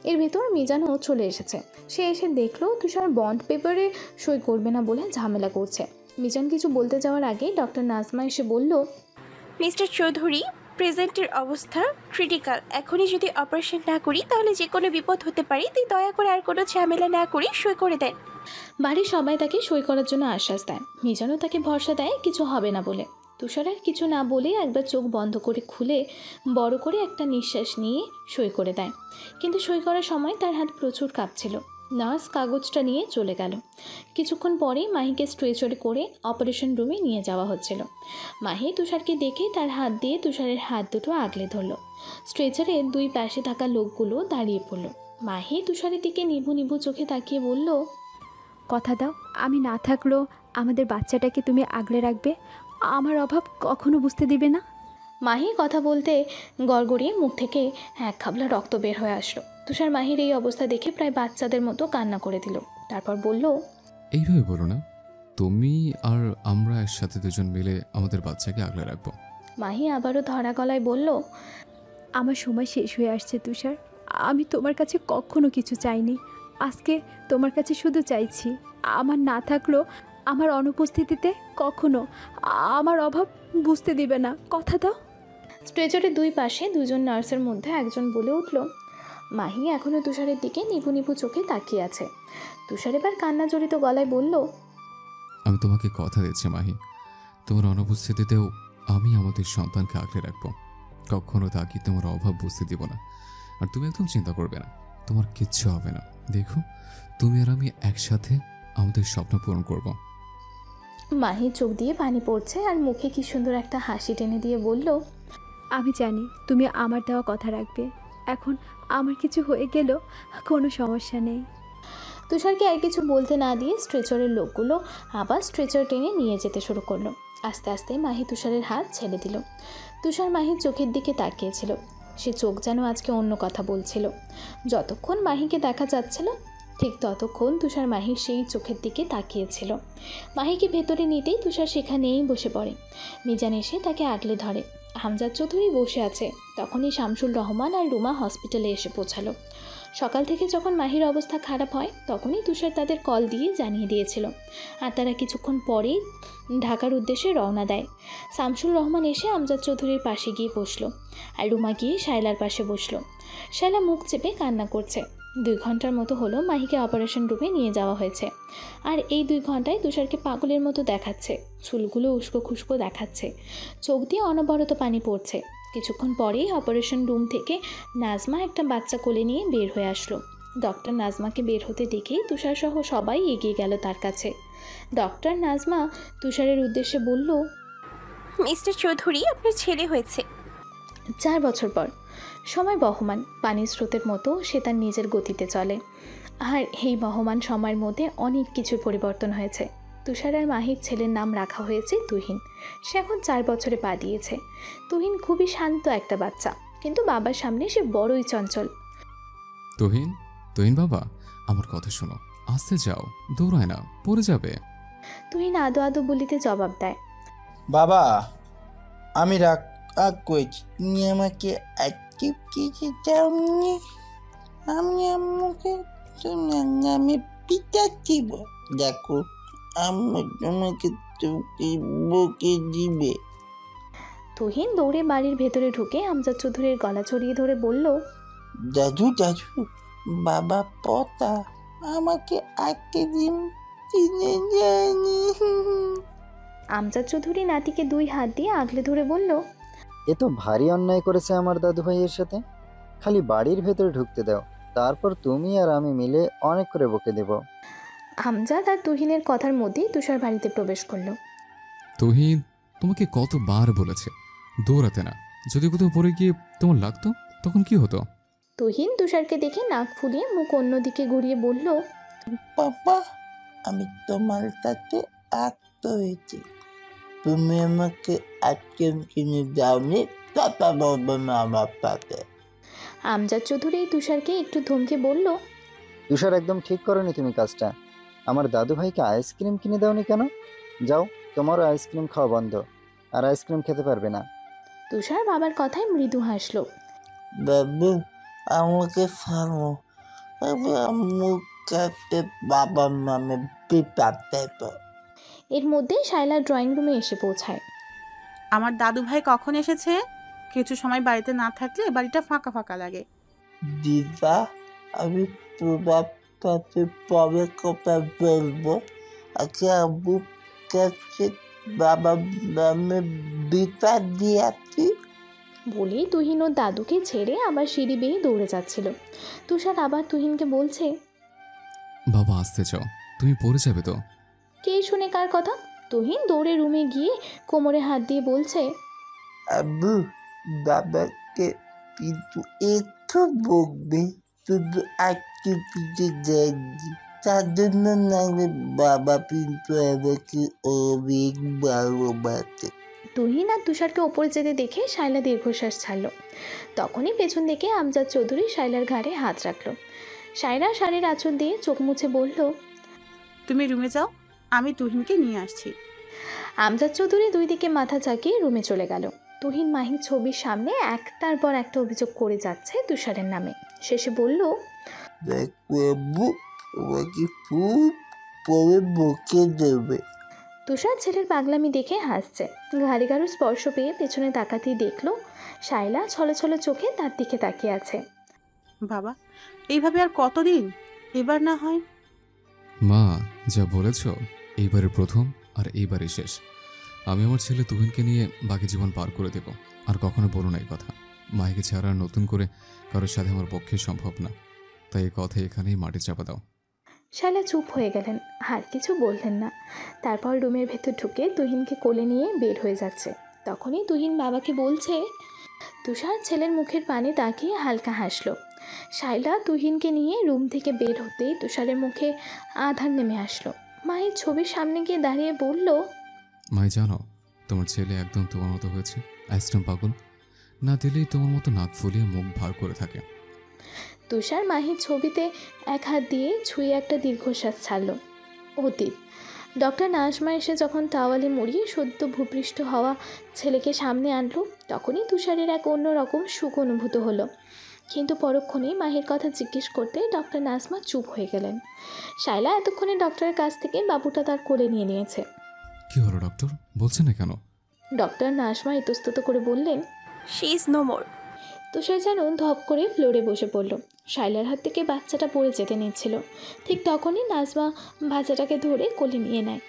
এর ভেতর মিজানও চলে এসেছে। সে এসে দেখলো তুষার বন্ড পেপারে সই করবে না বলে ঝামেলা করছে। মিজান কিছু বলতে যাওয়ার আগেই ডক্টর নাজমা এসে বলল, মিস্টার চৌধুরী, প্রেজেন্টের অবস্থা ক্রিটিক্যাল। এখনই যদি অপারেশন না করি তাহলে যে কোনো বিপদ হতে পারে, তাই দয়া করে আর কোনো ঝামেলা না করে সই করে দেন। বাড়ির সবাই তাকে সই করার জন্য আশ্বাস দেয়। মিজানও তাকে ভরসা দেয় কিছু হবে না বলে। তুষার আর কিছু না বলে একবার চোখ বন্ধ করে খুলে বড় করে একটা নিঃশ্বাস নিয়ে সই করে দেয়। কিন্তু সই করার সময় তার হাত প্রচুর কাঁপছিল। নার্স কাগজটা নিয়ে চলে গেল। কিছুক্ষণ পরেই মাহিকে স্ট্রেচারে করে অপারেশন রুমে নিয়ে যাওয়া হচ্ছিল। মাহি তুষারকে দেখে তার হাত দিয়ে তুষারের হাত দুটো আগলে ধরল। স্ট্রেচারে দুই পাশে থাকা লোকগুলো দাঁড়িয়ে পড়ল। মাহি তুষারের দিকে নিভু নিভু চোখে তাকিয়ে বলল, কথা দাও, আমি না থাকলেও আমাদের বাচ্চাটাকে তুমি আগলে রাখবে, আমার অভাব কখনো বুঝতে দিবে না। মাহি কথা বলতে গড়গড়িয়ে মুখ থেকে এক খাবলা রক্ত বের হয়ে আসলো। তুষার মাহির এই অবস্থা দেখে প্রায় বাচ্চাদের মতো কান্না করে দিল। তারপর বলল, এইভাবে বলো না, তুমি আর আমরা একসাথে দুজন মিলে আমাদের বাচ্চাকে আগলে রাখবো। মাহি আবারও ধরা গলায় বলল, আমার সময় শেষ হয়ে আসছে তুষার, আমি তোমার কাছে কখনো কিছু চাইনি, আজকে তোমার কাছে শুধু চাইছি আমার না থাকলেও আমার অনুপস্থিতিতে কখনো আমার অভাব বুঝতে দিবে না, কথা দাও। স্ট্রেচারের দুই পাশে দুজন নার্সের মধ্যে একজন বলে উঠল। মাহি এখনও তুষারের দিকে নিভু নিভু চোখে তাকিয়ে আছে। তুষার এবার কান্না জড়িত গলায় বলল, আমি তোমাকে কথা দিচ্ছি মাহি, তোমার অনুপস্থিতিতেও আমি আমাদের সন্তানকে আগলে রাখবো, কখনো তাকে তোমার অভাব বুঝতে দিব না। আর তুমি একদম চিন্তা করবে না, তোমার কিচ্ছু হবে না। দেখো, তুমি আর আমি একসাথে আমাদের স্বপ্ন পূরণ করব। মাহি চোখ দিয়ে পানি পড়ছে আর মুখে কি সুন্দর একটা হাসি টেনে দিয়ে বলল, আমি জানি তুমি আমার দেওয়া কথা রাখবে। এখন আমার কিছু হয়ে গেল কোনো সমস্যা নেই। তুষারকে আর কিছু বলতে না দিয়ে স্ট্রেচারের লোকগুলো আবার স্ট্রেচার টেনে নিয়ে যেতে শুরু করলো। আস্তে আস্তে মাহি তুষারের হাত ছেড়ে দিল। তুষার মাহির চোখের দিকে তাকিয়েছিল। সে চোখ যেন আজকে অন্য কথা বলছিল। যতক্ষণ মাহিকে দেখা যাচ্ছিল ঠিক ততক্ষণ তুষার মাহির সেই চোখের দিকে তাকিয়েছিল। মাহিকে ভেতরে নিতেই তুষার সেখানেই বসে পড়ে। মিজান এসে তাকে আগলে ধরে। হামজাদ চৌধুরী বসে আছে। তখনই শামসুল রহমান আর রুমা হসপিটালে এসে পৌঁছালো। সকাল থেকে যখন মাহির অবস্থা খারাপ হয় তখনই তুষার তাদের কল দিয়ে জানিয়ে দিয়েছিল। আর তারা কিছুক্ষণ পরেই ঢাকার উদ্দেশ্যে রওনা দেয়। শামসুল রহমান এসে আমজাদ চৌধুরীর পাশে গিয়ে বসলো আর রুমা গিয়ে শায়লার পাশে বসলো। শায়লা মুখ চেপে কান্না করছে। 2 ঘন্টার মতো হলো মাহিকে অপারেশন রুমে নিয়ে যাওয়া হয়েছে। আর এই 2 ঘন্টায় তুষারকে পাগলের মতো দেখাচ্ছে। চুলগুলো উস্কো খুস্কো দেখাচ্ছে। চোখ দিয়ে অনবরত পানি পড়ছে। কিছুক্ষণ পরেই অপারেশন রুম থেকে নাজমা একটা বাচ্চা কোলে নিয়ে বের হয়ে আসলো। ডক্টর নাজমাকে বের হতে দেখেই তুষারসহ সবাই এগিয়ে গেল তার কাছে। ডক্টর নাজমা তুষারের উদ্দেশ্যে বলল, মিস্টার চৌধুরী, আপনার ছেলে হয়েছে। 4 বছর পর। সময় বহমান, পানির স্রোতের মতো সে তার নিজের গতিতে চলে। আর এই বহমান সময়ের মধ্যে অনেক কিছুর পরিবর্তন হয়েছে। তুষার আর মাহির ছেলের নাম রাখা হয়েছে তুহিন। সে এখন 4 বছরে পা দিয়েছে। তুহিন খুবই শান্ত একটা বাচ্চা, কিন্তু বাবার সামনে সে বড়ই চঞ্চল। তুহিন, তুহিন বাবা, আমার কথা শোনো, আস্তে যাও, দৌড়ায় না, পড়ে যাবে। তুহিন আদো আদো বলিতে জবাব দেয়, বাবা, আমি রাগ করেছি, তুমি আমাকে আজকে কিছু চাওনি। আমি আমাকে আমি পিতা দিব। দেখো, আমি তোমাকে তোকে বকে দিবে। তুহিন দৌড়ে বাড়ির ভেতরে ঢুকে আমজাদ চৌধুরীর গলা জড়িয়ে ধরে বলল, দাদু দাদু, বাবা পতা আমাকে আজকে দিন চিনে যায়নি। আমজাদ চৌধুরী নাতিকে 2 হাত দিয়ে আগলে ধরে বলল, এ তো ভারী অন্যায় করেছে আমার দাদু ভাইয়ের সাথে। খালি বাড়ির ভেতরে ঢুকতে দাও, তারপর তুমি আর আমি মিলে অনেক করে বকে দেব। আমজাদ আর তুহিনের কথার মধ্যেই তুষার বাড়িতে প্রবেশ করলো। তুহিন, তোমাকে কতবার বলেছে দৌড়াতে না। যদি কোথাও পড়ে গিয়ে তোমার লাগতো তখন কি হতো? তুহিন তুষারকে দেখে নাক ফুলিয়ে মুখ অন্যদিকে ঘুরিয়ে বলল, বাবা, আমি তোমার কাছে আক্ত হয়েছি। তুমি আমাকে আজকে কিনে দাওনি, কথা বলবো না আমার সাথে। আমজাদ চৌধুরী তুষারকে একটু ধমকে বলল, তুষার, একদম ঠিক করনি তুমি কাজটা। আমার দাদু ভাইকে আইসক্রিম কিনে দাওনি কেন? যাও, তোমারও আইসক্রিম খাওয়া বন্ধ, আর আইসক্রিম খেতে পারবে না। তুষার বাবার কথায় মৃদু হাসলো। বাবু, আমাকে ফানো, মুখ কাটে বাবার নামে পিপাপ দেব। এর মধ্যে শায়লা ড্রয়িং রুমে এসে পৌঁছায়। আমার দাদু ভাই কখন এসেছে? কিছু সময় বাড়িতে না থাকলে বাড়িটা ফাঁকা ফাঁকা লাগে। দিদা, আমি তোমার কাছে পরে কথা বলবো। আচ্ছা, আব্বু কাছে বাবার নামে পিপাপ দিয়েছি। বলেই তুহিন ও দাদুকে ছেড়ে আবার সিঁড়ি বেয়ে দৌড়ে যাচ্ছিল। তুষার আবার তুহিনকে বলছে, বাবা আসতে চাও, তুমি পড়ে যাবে তো। কে শুনে কার কথা? তুহিন দৌড়ে রুমে গিয়ে কোমরে হাত দিয়ে বলছে, আব্বু, বাবাকে কিন্তু একটু বকবে, শুধু একটু পিছিয়ে যায়নি। তার জন্য নাহলে বাবা কিন্তু আমাকে অনেক ভালোবাসে। তুহিন আর তুষারকে ওপরে যেতে দেখে শায়লা দীর্ঘশ্বাস ছাড়ল। তখনই পেছন থেকে আমজাদ চৌধুরী শায়লার ঘাড়ে হাত রাখল। শায়লা শাড়ির আঁচল দিয়ে চোখ মুছে বলল, তুমি রুমে যাও, আমি তুহিনকে নিয়ে আসছি। আমজাদ চৌধুরী 2 দিকে মাথা ঝাঁকিয়ে রুমে চলে গেল। তুহিন মাহির ছবির সামনে একটার পর একটা অভিযোগ করে যাচ্ছে তুষারের নামে। শেষে বলল, দেখো আব্বু, আমাকে খুব পরে বকে দেবে। তুষার ছেলের পাগলামি দেখে হাসছে। ঘাড়ে কারো স্পর্শ পেয়ে পেছনে তাকাতেই দেখল শায়লা ছলে ছলে চোখে তার দিকে তাকিয়ে আছে। বাবা, এইভাবে আর কতদিন? এবার না হয়। মা, যা বলেছ এইবারের প্রথম আর এইবারই শেষ। আমি আমার ছেলে তুহিনকে নিয়ে বাকি জীবন পার করে দেব। আর কখনো বলো না এই কথা। মাইকে ছাড়া আর নতুন করে কারোর সাথে আমার পক্ষে সম্ভব না। তাই এই কথা এখানেই মাটি চাপা দাও। শালা চুপ হয়ে গেলেন, আর কিছু বললেন না। তারপর রুমের ভেতর ঢুকে তুহিনকে কোলে নিয়ে বের হয়ে যাচ্ছে। তখনই তুহিন বাবাকে বলছে। তুষার ছেলের মুখের পানে তাকিয়ে হালকা হাসলো। শাইলা তুহিনকে নিয়ে রুম থেকে বের হতেই তুষারের মুখে আধার নেমে আসলো। মায়ের ছবির সামনে গিয়ে দাঁড়িয়ে বলল, মাই জানো তোমার ছেলে একদম তোমার মতো হয়েছে, আইসক্রিম পাগল। না দিলেই তোমার মতো নাক ফুলিয়ে মুখ ভার করে থাকে। তুষার মাহির ছবিতে এক হাত দিয়ে ছুঁয়ে একটা দীর্ঘশ্বাস ছাড়ল। অতীত। ডক্টর নাজমা এসে যখন টাওয়ালে মুড়িয়ে সদ্য ভূপৃষ্ঠ হওয়া ছেলেকে সামনে আনলো, তখনই তুষারের এক অন্যরকম সুখ অনুভূত হলো। কিন্তু পরক্ষণেই মাহির কথা জিজ্ঞেস করতে ডক্টর নাজমা চুপ হয়ে গেলেন। শাইলা এতক্ষণে ডক্টরের কাছ থেকে বাবুটা তার কোলে নিয়ে নিয়েছে। কি হলো ডক্টর, বলছে না কেন? ডক্টর নাজমা ইতস্তত করে বললেন, শি ইজ নো মোর। তুষার যেন ধপ করে ফ্লোরে বসে পড়ল। শাইলার হাত থেকে বাচ্চাটা পড়ে যেতে নিচ্ছিল। ঠিক তখনই নাজমা বাচ্চাটাকে ধরে কোলে নিয়ে নেয়।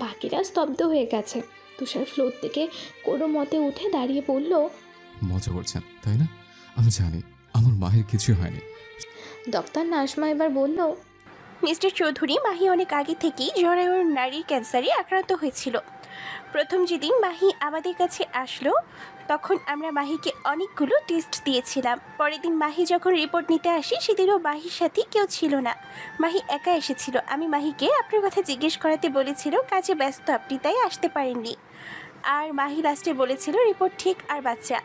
বাকিরা স্তব্ধ হয়ে গেছে। তুষার ফ্লোর থেকে কোনো মতে উঠে দাঁড়িয়ে পড়ল। মজা করছেন তাই না? আমি জানি আমার মায়ের কিছু হয়নি। ডক্টর নাজমা এবার বলল, মিস্টার চৌধুরী, মাহি অনেক আগে থেকেই জরায়ুর নারীর ক্যান্সারে আক্রান্ত হয়েছিল। প্রথম যেদিন মাহি আমাদের কাছে আসলো তখন আমরা মাহিকে অনেকগুলো টেস্ট দিয়েছিলাম। পরের দিন মাহি যখন রিপোর্ট নিতে আসি সেদিনও মাহির সাথে কেউ ছিল না, মাহি একা এসেছিল। আমি মাহিকে আপনার কথা জিজ্ঞেস করাতে বলেছিল, কাজে ব্যস্ত আপনি, তাই আসতে পারেননি। আর মাহি লাস্টে বলেছিল রিপোর্ট ঠিক আর বাচ্চা।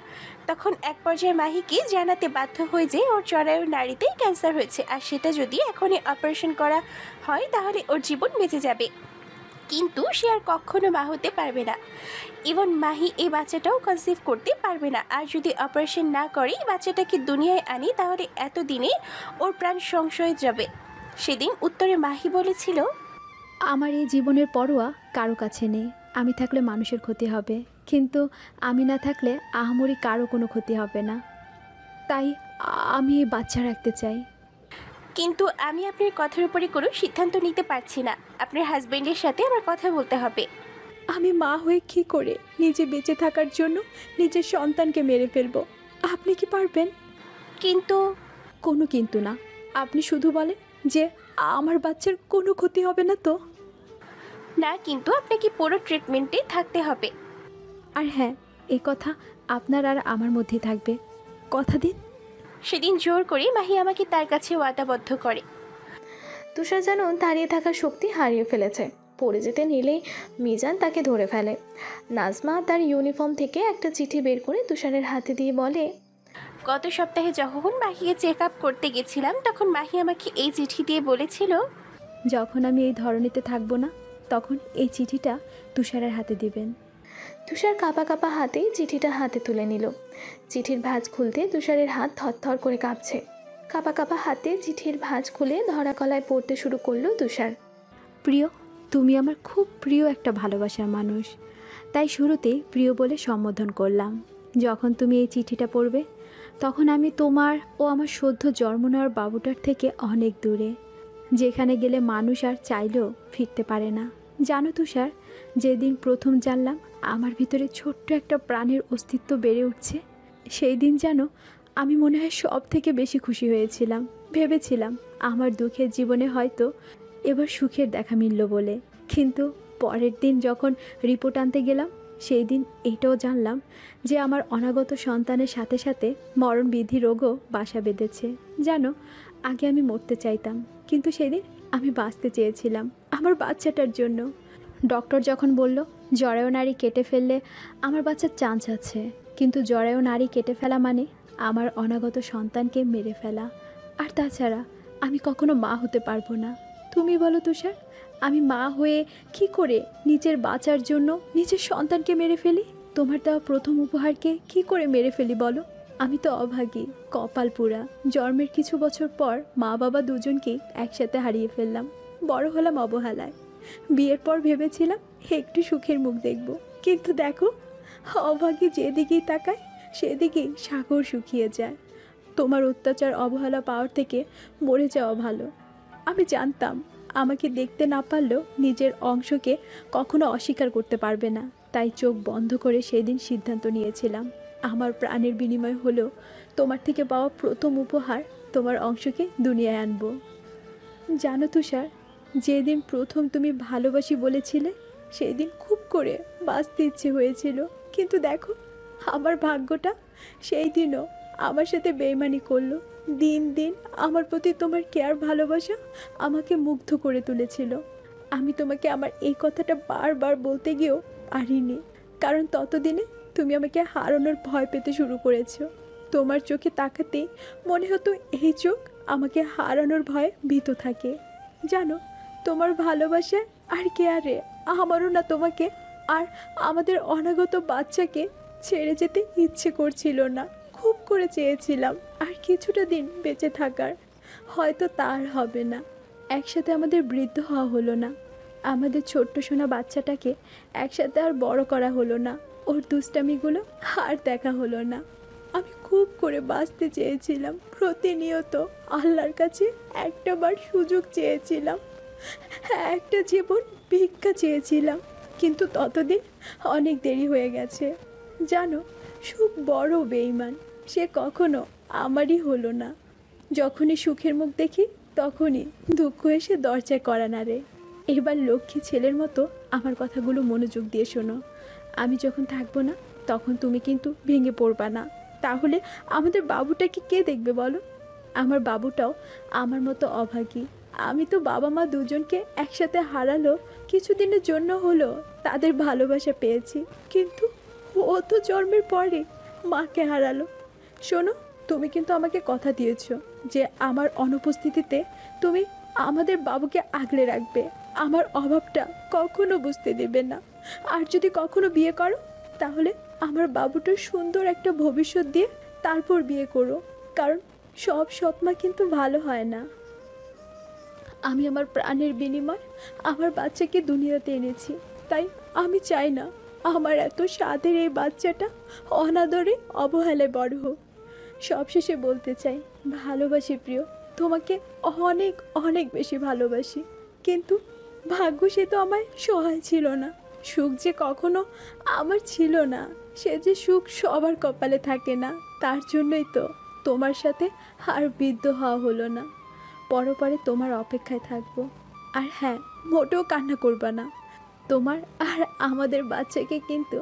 তখন এক পর্যায়ে মাহিকে জানাতে বাধ্য হয়ে যে ওর জরায়ুর নাড়িতেই ক্যান্সার হয়েছে, আর সেটা যদি এখনই অপারেশন করা হয় তাহলে ওর জীবন বেঁচে যাবে, কিন্তু সে আর কখনো মা হতে পারবে না। ইভন মাহি এই বাচ্চাটাও কনসিভ করতে পারবে না। আর যদি অপারেশন না করে এই বাচ্চাটাকে দুনিয়ায় আনি তাহলে এতদিনে ওর প্রাণ সংশয় যাবে। সেদিন উত্তরে মাহি বলেছিল, আমার এই জীবনের পরোয়া কারো কাছে নেই। আমি থাকলে মানুষের ক্ষতি হবে, কিন্তু আমি না থাকলে আহামরি কারো কোনো ক্ষতি হবে না। তাই আমি এই বাচ্চা রাখতে চাই। কিন্তু আমি আপনার কথার উপরে কোনো সিদ্ধান্ত নিতে পারছি না। আপনার হাজবেন্ডের সাথে আমার কথা বলতে হবে। আমি মা হয়ে কী করে নিজে বেঁচে থাকার জন্য নিজের সন্তানকে মেরে ফেলবো? আপনি কি পারবেন? কিন্তু কোনো কিন্তু না। আপনি শুধু বলেন যে আমার বাচ্চার কোনো ক্ষতি হবে না তো। না, কিন্তু আপনাকে পুরো ট্রিটমেন্টে থাকতে হবে। আর হ্যাঁ, এই কথা আপনার আর আমার মধ্যেই থাকবে, কথা দিন। সেদিন জোর করে মাহি আমাকে তার কাছে ওয়াদাবদ্ধ করে। তুষার যেন দাঁড়িয়ে থাকার শক্তি হারিয়ে ফেলেছে। পড়ে যেতে নিলেই মিজান তাকে ধরে ফেলে। নাজমা তার ইউনিফর্ম থেকে একটা চিঠি বের করে তুষারের হাতে দিয়ে বলে, গত সপ্তাহে যখন মাহিকে চেক আপ করতে গেছিলাম তখন মাহি আমাকে এই চিঠি দিয়ে বলেছিল, যখন আমি এই ধরনীতে থাকবো না তখন এই চিঠিটা তুষারের হাতে দিবেন। তুষার কাঁপা কাঁপা হাতেই চিঠিটা হাতে তুলে নিল। চিঠির ভাঁজ খুলতে তুষারের হাত থরথর করে কাঁপছে। কাঁপা কাঁপা হাতে চিঠির ভাঁজ খুলে ধরা কলায় পড়তে শুরু করলো তুষার। প্রিয়, তুমি আমার খুব প্রিয় একটা ভালোবাসার মানুষ, তাই শুরুতেই প্রিয় বলে সম্বোধন করলাম। যখন তুমি এই চিঠিটা পড়বে তখন আমি তোমার ও আমার সদ্য জন্ম নেওয়ার বাবুটার থেকে অনেক দূরে, যেখানে গেলে মানুষ আর চাইলেও ফিরতে পারে না। জানো তুষার, যেদিন প্রথম জানলাম আমার ভিতরে ছোট্ট একটা প্রাণের অস্তিত্ব বেড়ে উঠছে, সেই দিন যেন আমি মনে হয় সব থেকে বেশি খুশি হয়েছিলাম। ভেবেছিলাম আমার দুঃখের জীবনে হয়তো এবার সুখের দেখা মিলল বলে, কিন্তু পরের দিন যখন রিপোর্ট আনতে গেলাম সেই দিন এইটাও জানলাম যে আমার অনাগত সন্তানের সাথে সাথে মরণবিধি রোগও বাসা বেঁধেছে। জানো, আগে আমি মরতে চাইতাম, কিন্তু সেদিন আমি বাঁচতে চেয়েছিলাম আমার বাচ্চাটার জন্য। ডক্টর যখন বলল জরায়ু নাড়ি কেটে ফেললে আমার বাচ্চার চান্স আছে, কিন্তু জরায়ু নাড়ি কেটে ফেলা মানে আমার অনাগত সন্তানকে মেরে ফেলা। আর তাছাড়া আমি কখনো মা হতে পারবো না। তুমি বলো তুষার, আমি মা হয়ে কি করে নিজের বাঁচার জন্য নিজের সন্তানকে মেরে ফেলি? তোমার দেওয়া প্রথম উপহারকে কি করে মেরে ফেলি বলো? আমি তো অভাগী, কপাল পুরা। জন্মের কিছু বছর পর মা বাবা দুজনকেই একসাথে হারিয়ে ফেললাম। বড় হলাম অবহেলায়। বিয়ের পর ভেবেছিলাম একটু সুখের মুখ দেখব, কিন্তু দেখো, অভাগী যেদিকেই তাকায় সেদিকেই সাগর শুকিয়ে যায়। তোমার অত্যাচার অবহেলা পাওয়ার থেকে মরে যাওয়া ভালো। আমি জানতাম আমাকে দেখতে না পারলেও নিজের অংশকে কখনো অস্বীকার করতে পারবে না, তাই চোখ বন্ধ করে সেদিন সিদ্ধান্ত নিয়েছিলাম আমার প্রাণের বিনিময় হলেও তোমার থেকে পাওয়া প্রথম উপহার তোমার অংশকে দুনিয়ায় আনবো। জানো তুষার, যেদিন প্রথম তুমি ভালোবাসি বলেছিলে সেই দিন খুব করে বাঁচতে ইচ্ছে হয়েছিল, কিন্তু দেখো আমার ভাগ্যটা সেই দিনও আমার সাথে বেইমানি করলো। দিন দিন আমার প্রতি তোমার কেয়ার ভালোবাসা আমাকে মুগ্ধ করে তুলেছিল। আমি তোমাকে আমার এই কথাটা বারবার বলতে গিয়েও পারিনি, কারণ ততদিনে তুমি আমাকে হারানোর ভয় পেতে শুরু করেছো। তোমার চোখে তাকাতেই মনে হতো এই চোখ আমাকে হারানোর ভয়ে ভীত থাকে। জানো, তোমার ভালোবাসা আর কেয়ারে আমারও না তোমাকে আর আমাদের অনাগত বাচ্চাকে ছেড়ে যেতে ইচ্ছে করছিল না। খুব করে চেয়েছিলাম আর কিছুটা দিন বেঁচে থাকার, হয়তো তার হবে না। একসাথে আমাদের বৃদ্ধ হওয়া হলো না, আমাদের ছোট্ট সোনা বাচ্চাটাকে একসাথে আর বড় করা হলো না, ওর দুষ্টামিগুলো আর দেখা হলো না। আমি খুব করে বাঁচতে চেয়েছিলাম, প্রতিনিয়ত আল্লাহর কাছে একটাবার সুযোগ চেয়েছিলাম, একটা জীবন ভিক্ষা চেয়েছিলাম, কিন্তু ততদিন অনেক দেরি হয়ে গেছে। জানো, সুখ বড় বেঈমান, সে কখনো আমারই হলো না। যখনই সুখের মুখ দেখি তখনই দুঃখ এসে দরজায় কড়া নাড়ে। এবার লক্ষ্মী ছেলের মতো আমার কথাগুলো মনোযোগ দিয়ে শোনো। আমি যখন থাকবো না তখন তুমি কিন্তু ভেঙে পড়বা না, তাহলে আমাদের বাবুটাকে কে দেখবে বলো? আমার বাবুটাও আমার মতো অভাগী। আমি তো বাবা মা দুজনকে একসাথে হারালো কিছুদিনের জন্য হলো তাদের ভালোবাসা পেয়েছি, কিন্তু ও তো জন্মের পরে মাকে হারালো। শোনো, তুমি কিন্তু আমাকে কথা দিয়েছো যে আমার অনুপস্থিতিতে তুমি আমাদের বাবুকে আগলে রাখবে, আমার অভাবটা কখনো বুঝতে দেবে না। আর যদি কখনো বিয়ে করো তাহলে আমার বাবুটার সুন্দর একটা ভবিষ্যৎ দিয়ে তারপর বিয়ে করো, কারণ সব সৎমা কিন্তু ভালো হয় না। আমি আমার প্রাণের বিনিময় আমার বাচ্চাকে দুনিয়াতে এনেছি, তাই আমি চাই না আমার এত স্বাদের এই বাচ্চাটা অনাদরে অবহেলায় বড় হোক। সবশেষে বলতে চাই, ভালোবাসি প্রিয়, তোমাকে অনেক অনেক বেশি ভালোবাসি, কিন্তু ভাগ্য সে তো আমায় সহায় ছিল না। সুখ যে কখনো আমার ছিল না, সে যে সুখ সবার কপালে থাকে না, তার জন্যই তো তোমার সাথে আর বিদ্ধ হওয়া হলো না। পরপরে তোমার অপেক্ষায় থাকবো। আর হ্যাঁ, মোটেও কান্না করবা না, তোমার আর আমাদের বাচ্চাকে কিন্তু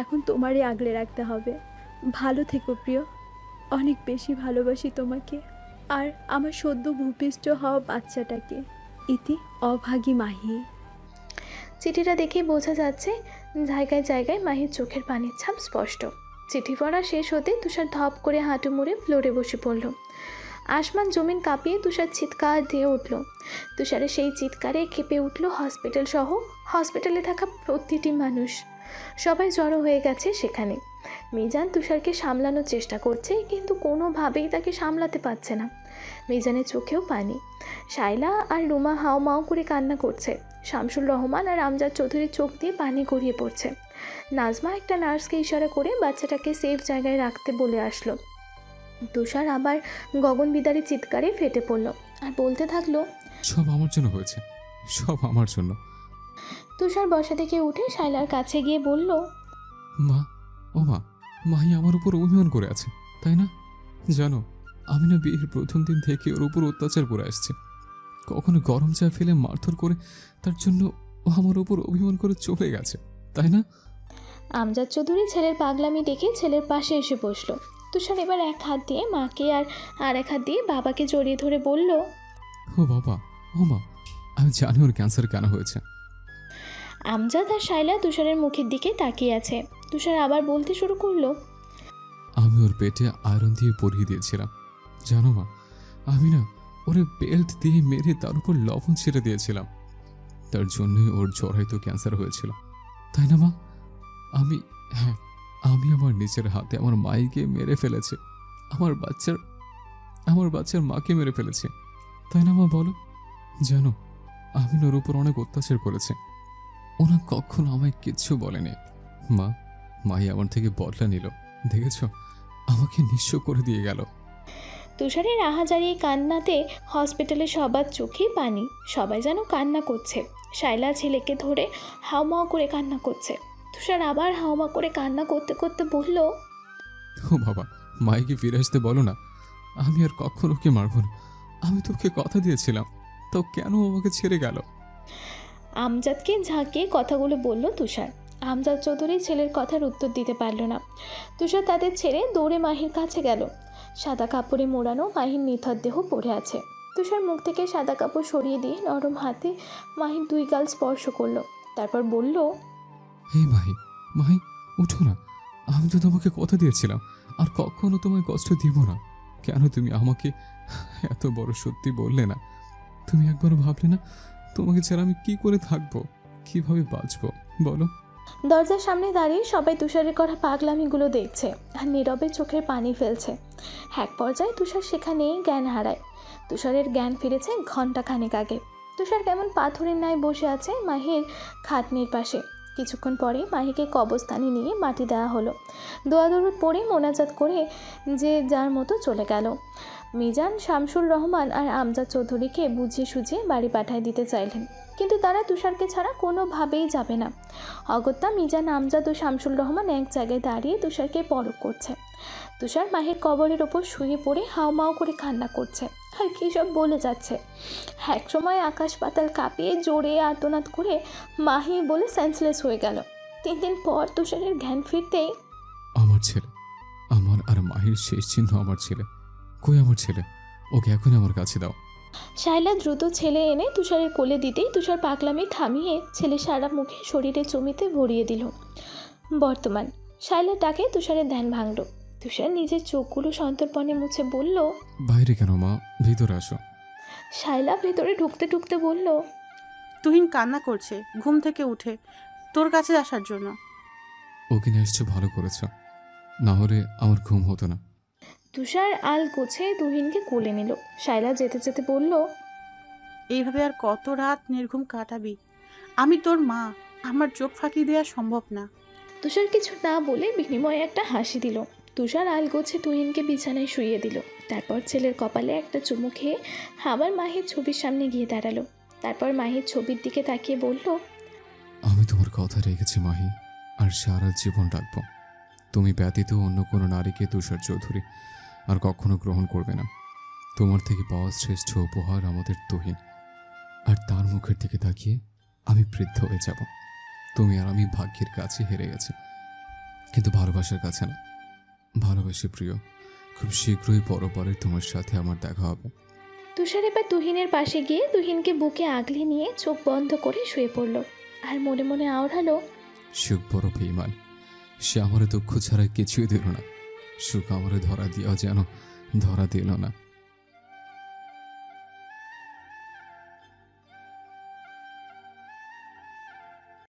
এখন তোমারই আগলে রাখতে হবে। ভালো থেকো প্রিয়, অনেক বেশি ভালোবাসি তোমাকে আর আমার সদ্য ভূপিষ্ঠ হওয়া বাচ্চাটাকে। ইতি অভাগী মাহি। চিঠিটা দেখেই বোঝা যাচ্ছে জায়গায় জায়গায় মাহির চোখের পানির ছাপ স্পষ্ট। চিঠি পড়া শেষ হতে তুষার ধপ করে হাঁটু মুড়ে ফ্লোরে বসে পড়ল। আসমান জমিন কাঁপিয়ে তুষার চিৎকার দিয়ে উঠল। তুষারের সেই চিৎকারে কেঁপে উঠল হসপিটাল সহ হসপিটালে থাকা প্রতিটি মানুষ। সবাই জড়ো হয়ে গেছে সেখানে। মিজান তুষারকে সামলানোর চেষ্টা করছে, কিন্তু কোনোভাবেই তাকে সামলাতে পারছে না। মিজানের চোখেও পানি। শাইলা আর রুমা হাওমাও করে কান্না করছে। শামসুল রহমান আর আমজাদ চৌধুরীর চোখ দিয়ে পানি গড়িয়ে পড়ছে। নাজমা একটা নার্সকে ইশারা করে বাচ্চাটাকে সেফ জায়গায় রাখতে বলে আসলো। তুষার আবার গগনবিদারী চিৎকারে ফেটে পড়ল আর বলতে থাকলো, সব আমার জন্য হয়েছে, সব আমার জন্য। তুষার বসা থেকে উঠে শাইলার কাছে গিয়ে বলল, মা, ও মা, মাহি আমার উপর অভিমান করে আছে, তাই না? জানো, আমি না বিয়ের প্রথম দিন থেকে ওর উপর অত্যাচার করে আসছে। কখনো গরম চা ফেলে মারধর করে, তার জন্য ও আমার উপর অভিমান করে চলে গেছে, তাই না? আমজাদ চৌধুরী ছেলের পাগলামি দেখে ছেলের পাশে এসে বসলো। তুষার এবার এক হাত দিয়ে মাকে আর এক হাত দিয়ে বাবাকে জড়িয়ে ধরে বলল, ও বাবা, ও মা, আমি জানি ওর ক্যান্সার কেন হয়েছে। আমজাদ আর শাইলা তুষারের মুখের দিকে তাকিয়ে আছে। তুষার আবার বলতে শুরু করলো, আমি ওর পেটে আয়রন দিয়ে পরিয়ে দিয়েছিলাম, জানো মা। আমি না ওরে বেল্ট দিয়ে মেরে তার উপর লবণ ছেড়ে দিয়েছিলাম, তার জন্যই ওর জরায়ুতে ক্যান্সার হয়েছিল, তাই না মা? হ্যাঁ, আমি আমার নিজের হাতে আমার মাইকে মেরে ফেলেছি, আমার বাচ্চার মাকে মেরে ফেলেছি, তাই না মা বলো? জানো, আমি ওর উপর অনেক অত্যাচার করেছি, ওরা কখনো আমায় কিচ্ছু বলেনি। মাই আমার থেকে বদলা নিল, দেখেছ, আমাকে নিঃস্ব করে দিয়ে গেল। তুষারের আহাজারি কান্নাতে হসপিটালে সবার চোখে পানি। সবাই যেন কান্না করছে। শাইলা ছেলেকে ধরে হাওমাও করে কান্না করছে। তুষার আবার হাওমা করে কান্না করতে করতে বলল, ও বাবা, মাইকে ফিরে আসতে বলো না, আমি আর কখনো ওকে মারব না। আমি তোকে কথা দিয়েছিলাম, তাও কেন আমাকে ছেড়ে গেল? আমজাদকে ঝাঁকিয়ে কথাগুলো বলল তুষার। আমজাদ চৌধুরী ছেলের কথার উত্তর দিতে পারল না। তুষার তাদের ছেড়ে দৌড়ে মাহির কাছে গেল। সাদা কাপড়ে মোড়ানো মাহির নিথর দেহ পড়ে আছে। তুষার মুখ থেকে সাদা কাপড় সরিয়ে দিয়ে নরম হাতে মাহির 2 গাল স্পর্শ করলো। তারপর বলল, হে মাহি, মাহি উঠো না। আমি তো তোমাকে কথা দিয়েছিলাম আর কখনো তোমায় কষ্ট দিব না। কেন তুমি আমাকে এত বড় সত্যি বললে না? তুমি একবারও ভাবলে না তোমাকে ছাড়া আমি কি করে থাকবো, কিভাবে বাঁচবো বলো? দরজার সামনে দাঁড়িয়ে সবাই তুষারের করা পাগলামিগুলো দেখছে আর নীরবে চোখের পানি ফেলছে। এক পর্যায়ে তুষার সেখানেই জ্ঞান হারায়। তুষারের জ্ঞান ফিরেছে ঘন্টা খানেক আগে। তুষার কেমন পাথরের ন্যায় বসে আছে মাহির খাটনির পাশে। কিছুক্ষণ পরে মাহিকে কবরস্থানে নিয়ে মাটি দেওয়া হলো। দোয়া দরুদ পড়ে মোনাজাত করে যে যার মতো চলে গেল। মিজান, শামসুর রহমান আর আমজাদ চৌধুরীকে বুঝিয়ে সুঝিয়ে বাড়ি পাঠায় দিতে চাইলেন, কিন্তু তারা তুষারকে ছাড়া কোনোভাবেই যাবে না। অগত্যা মিজান, আমজাদ ও শামসুল রহমান এক জায়গায় দাঁড়িয়ে তুষারকে পরখ করছে। তুষার মাহির কবরের ওপর শুয়ে পড়ে হাউমাউ করে কান্না করছে আর কী সব বলে যাচ্ছে। এক সময় আকাশ পাতাল কাঁপিয়ে জোরে আর্তনাদ করে মাহি বলে সেন্সলেস হয়ে গেল। 3 দিন পর তুষারের জ্ঞান ফিরতেই, আমার ছেলে, আমার আর মাহির শেষ চিহ্ন আমার ছেলে। কই আমার ছেলে? ওকে এখন আমার কাছে দাও। শায়লা দ্রুত ছেলে এনে তুষারের কোলে দিতেই তুষার পাগলামি থামিয়ে ছেলে সারা মুখে শরীরে জমিতে ভরিয়ে দিল। বর্তমান শায়লার ডাকে তুষারের ধ্যান ভাঙল। তুষার নিজের চোখগুলো সন্তর্পণে মুছে বলল, বাইরে কেন মা, ভিতরে আসো। শায়লা ভেতরে ঢুকতে ঢুকতে বলল, তুহিন কান্না করছে ঘুম থেকে উঠে তোর কাছে আসার জন্য। ওকে নিয়ে এসছো, ভালো করেছো, না হলে আমার ঘুম হতো না। তুষার আল গোছে তুহিনকে কোলে নিল। শায়লা যেতে যেতে বলল, এইভাবে আর কত রাত নির্ঘুম কাটাবি? আমি তোর মা, আমার চোখ ফাঁকি দেওয়া সম্ভব না। তুষার কিছু না বলে বিনিময়ে একটা হাসি দিল। তুষার আল গোছে তুহিনকে বিছানায় শুইয়ে দিল। তারপর ছেলের কপালে একটা চুমু খেয়ে আবার মাহির ছবির সামনে গিয়ে দাঁড়ালো। তারপর মাহির ছবির দিকে তাকিয়ে বলল, আমি তোমার কথা রেখেছি মাহি, আর সারা জীবন রাখবো। তুমি ব্যতীত অন্য কোনো নারীকে তুষার চৌধুরী আর কখনো গ্রহণ করবে না। তোমার থেকে পাওয়া শ্রেষ্ঠ উপহার আমাদের তুহিন, আর তার মুখের দিকে তাকিয়ে আমি বৃদ্ধ হয়ে যাব। তুমি আর আমি ভাগ্যের কাছে হেরে গেছি, কিন্তু ভালোবাসার কাছে না। ভালোবাসি প্রিয়, খুব শীঘ্রই পরপরে তোমার সাথে আমার দেখা হবে। তুষার এবার তুহিনের পাশে গিয়ে তুহিনকে বুকে আগলে নিয়ে চোখ বন্ধ করে শুয়ে পড়ল আর মনে মনে আওড়ালো, সুখ বড় বেঈমান, সে আমার দুঃখ ছাড়া কিছুই দিল না। সুখ আমার ধরা দিয়েও যেন ধরা দিল না।